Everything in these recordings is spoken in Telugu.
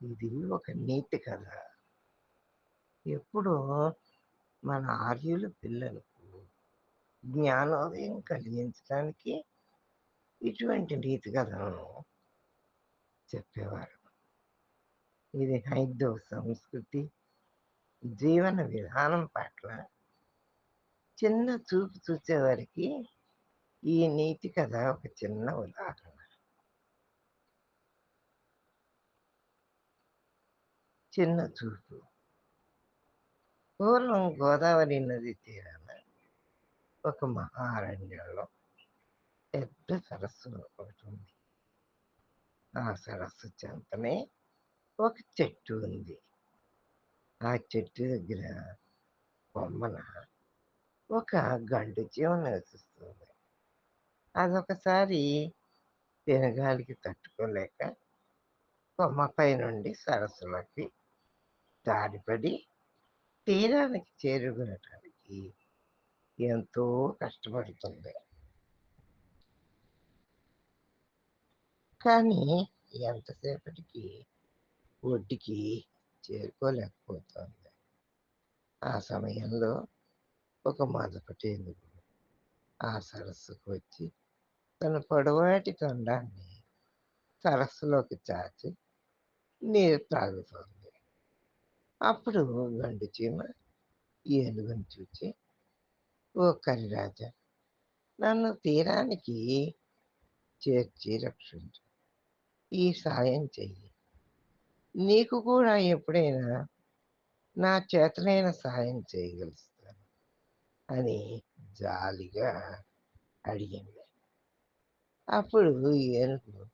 ఇది ఒక నీతి కథ. ఎప్పుడో మన ఆర్యుల పిల్లలకు జ్ఞానోదయం కలిగించడానికి ఇటువంటి నీతి కథలను చెప్పేవారు. ఇది హైందవ సంస్కృతి, జీవన విధానం పట్ల చిన్న చూపు చూసేవారికి ఈ నీతి కథ ఒక చిన్న ఉదాహరణ. చిన్న చూపు. పూర్వం గోదావరి నది తీరాన ఒక మహారణ్యంలో పెద్ద సరస్సు ఒకటి ఉంది. ఆ సరస్సు చెంతనే ఒక చెట్టు ఉంది. ఆ చెట్టు దగ్గర కొమ్మన ఒక గండు చీమ నివసిస్తుంది. అదొకసారి పెనుగాలికి తట్టుకోలేక కొమ్మపై నుండి సరస్సులోకి జారిపడి తీరానికి చేరుకునటానికి ఎంతో కష్టపడుతుంది. కానీ ఎంతసేపటికి ఒడ్డుకి చేరుకోలేకపోతుంది. ఆ సమయంలో ఒక మదపటేనుగు ఆ సరస్సుకు వచ్చి తన పొడవాటి తొండాన్ని సరస్సులోకి చాచి నీరు త్రాగుతోంది. అప్పుడు గండు చీమ ఏనుగును చూచి, "ఓ కరిరాజా, నన్ను తీరానికి చేర్చి రక్షించు. ఈ సాయం చెయ్యి. నీకు కూడా ఎప్పుడైనా నా చేతనైన సాయం చేయగలుగుతాను" అని జాలిగా అడిగింది. అప్పుడు ఏనుగు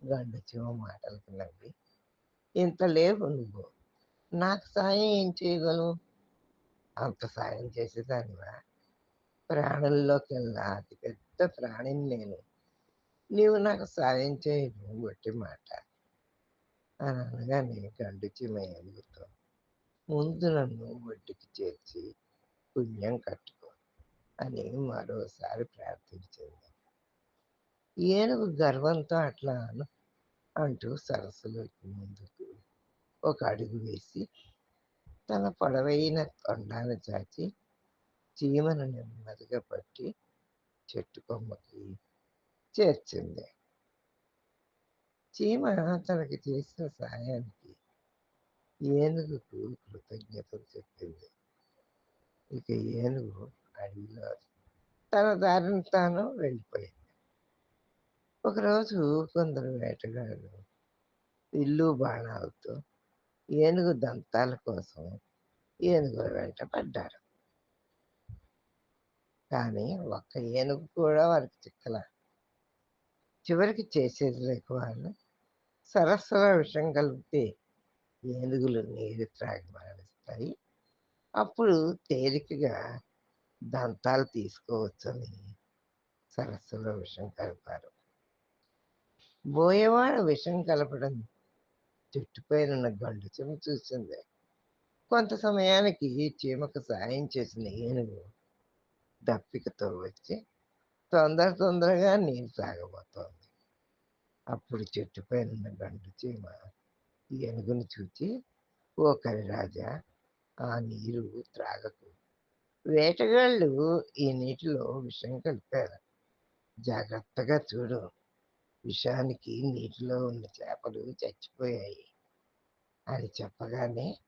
గండు చీమ మాటలకు నవ్వి, "ఇంత లేవు నువ్వు. నాకు సాయం ఏం చేయగలవు? అంత సాయం చేసేదానివా? ప్రాణుల్లోకెల్లా అతి పెద్ద ప్రాణిని నేను. నీవు నాకు సాయం చేయడం వట్టి మాట" అని అనగానే గండు చీమ ఏనుగుతో, "ముందు నన్ను ఒడ్డుకి చేర్చి పుణ్యం కట్టుకో" అని మరోసారి ప్రార్థించింది. ఏనుగు గర్వంతో అట్లా అంటూ సరస్సులోకి ముందుకు ఒక అడుగు వేసి తన పొడవైన తొండాన్ని చాచి చీమను నెమ్మదిగా పట్టి చెట్టు కొమ్మకి చేర్చింది. చీమ తనకి చేసిన సాయానికి ఏనుగుకు కృతజ్ఞతలు చెప్పింది. ఇక ఏనుగు అడవిలో తన దారిన తాను వెళ్ళిపోయింది. ఒకరోజు కొందరు వేటగాళ్ళు విల్లు బాణాలతో ఏనుగు దంతాల కోసం ఏనుగుల వెంట పడ్డారు. కానీ ఒక్క ఏనుగు కూడా వారికి చిక్కల. చివరికి చేసేది లేక వాళ్ళు సరస్సులో విషం కలిపితే ఏనుగులు నీరు త్రాగి మరణిస్తాయి. అప్పుడు తేలికగా దంతాలు తీసుకోవచ్చని సరస్సులో విషం కలిపారు. బోయేవాడు విషం కలపడం చెట్టుపైనున్న గండు చీమ చూసింది. కొంత సమయానికి చీమకు సాయం చేసిన ఏనుగు దప్పికతో వచ్చి తొందరగా నీరు తాగబోతోంది. అప్పుడు చెట్టుపైనున్న గండు చీమ ఏనుగును చూచి, "ఓ కరిరాజా, ఆ నీరు త్రాగకు. వేటగాళ్ళు ఈ నీటిలో విషం కలిపారు. జాగ్రత్తగా చూడు. విషానికి నీటిలో ఉన్న చేపలు చచ్చిపోయాయి" అని చెప్పగానే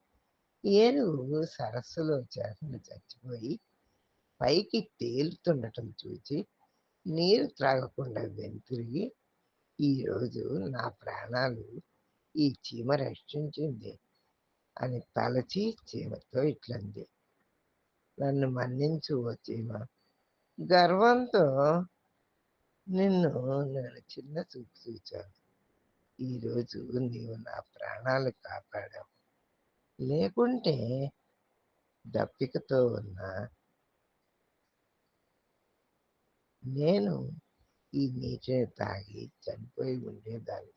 ఏనుగు సరస్సులో చేపలు చచ్చిపోయి పైకి తేలుతుండటం చూచి నీరు త్రాగకుండా వెనుతిరిగి, "ఈరోజు నా ప్రాణాలు ఈ చీమ రక్షించింది" అని తలచి చీమతో ఇట్లంది, "నన్ను మన్నించు ఓ చీమ. గర్వంతో నిన్ను నేను చిన్న చూపు చూచాను. ఈరోజు నీవు నా ప్రాణాలు కాపాడావు. లేకుంటే దప్పికతో ఉన్న నేను ఈ నీటిని తాగి చనిపోయి ఉండేదాన్ని.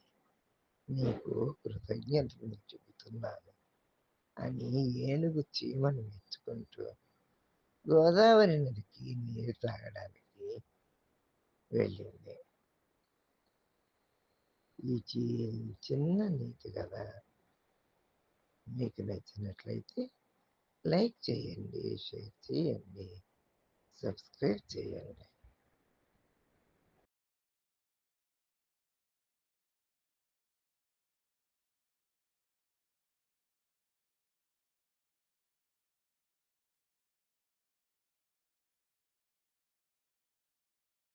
నీకు కృతజ్ఞతలు చెబుతున్నాను" అని ఏనుగు చీమను మెచ్చుకుంటూ గోదావరి నదికి నీరు తాగడానికి వెళ్ళింది. ఈ చిన్న నీతి కదా మీకు నచ్చినట్లయితే లైక్ చేయండి, షేర్ చేయండి, సబ్స్క్రైబ్ చేయండి.